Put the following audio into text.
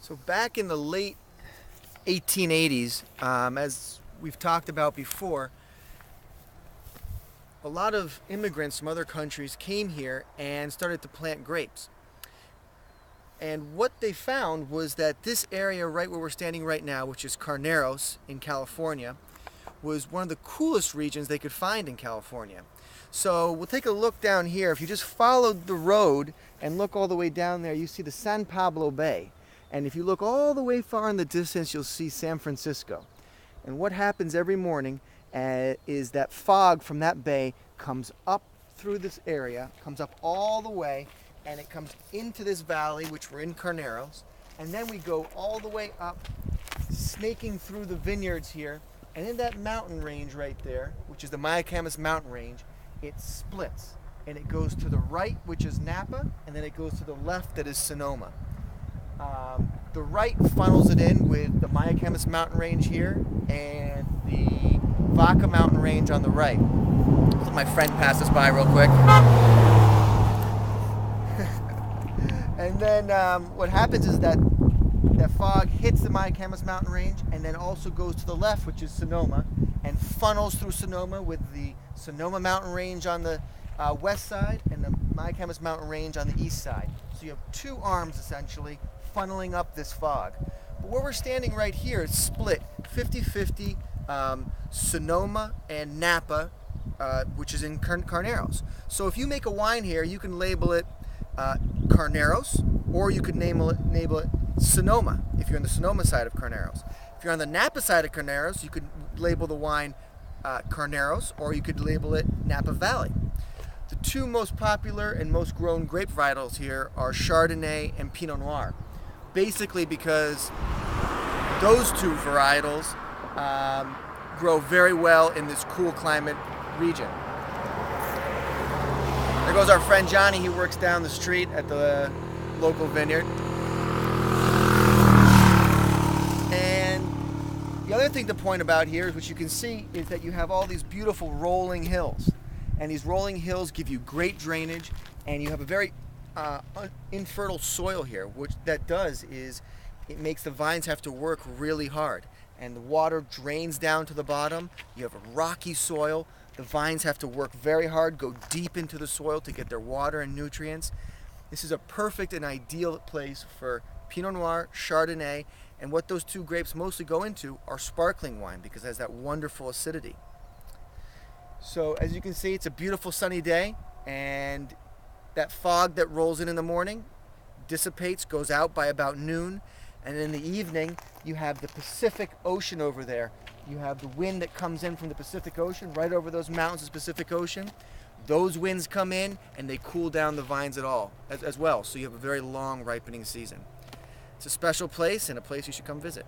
So back in the late 1880s, as we've talked about before, a lot of immigrants from other countries came here and started to plant grapes. And what they found was that this area right where we're standing right now, which is Carneros in California, was one of the coolest regions they could find in California. So we'll take a look down here. If you just followed the road and look all the way down there, you see the San Pablo Bay. And if you look all the way far in the distance, you'll see San Francisco. And what happens every morning is that fog from that bay comes up through this area, comes up all the way, and it comes into this valley, which we're in Carneros. And then we go all the way up, snaking through the vineyards here. And in that mountain range right there, which is the Mayacamas mountain range, it splits. And it goes to the right, which is Napa, and then it goes to the left, that is Sonoma. The right funnels it in with the Mayacamas mountain range here and the Vaca mountain range on the right. Let my friend pass us by real quick. And then what happens is that fog hits the Mayacamas mountain range and then also goes to the left, which is Sonoma, and funnels through Sonoma with the Sonoma mountain range on the west side and the Mayacamas mountain range on the east side. So you have two arms essentially funneling up this fog. But where we're standing right here is split 50-50 Sonoma and Napa, which is in Carneros. So if you make a wine here, you can label it Carneros, or you could label it Sonoma if you're on the Sonoma side of Carneros. If you're on the Napa side of Carneros, you could label the wine Carneros, or you could label it Napa Valley. The two most popular and most grown grape varietals here are Chardonnay and Pinot Noir, basically because those two varietals grow very well in this cool climate region. There goes our friend Johnny. He works down the street at the local vineyard. And the other thing to point about here, which you can see, is that you have all these beautiful rolling hills. And these rolling hills give you great drainage, and you have a very infertile soil here. What that does is it makes the vines have to work really hard. And the water drains down to the bottom. You have a rocky soil. The vines have to work very hard, go deep into the soil to get their water and nutrients. This is a perfect and ideal place for Pinot Noir, Chardonnay, and what those two grapes mostly go into are sparkling wine because it has that wonderful acidity. So as you can see, it's a beautiful sunny day, and that fog that rolls in the morning dissipates, goes out by about noon, and in the evening you have the Pacific Ocean over there. You have the wind that comes in from the Pacific Ocean. Right over those mountains is Pacific Ocean. Those winds come in and they cool down the vines as well, so you have a very long ripening season. It's a special place and a place you should come visit.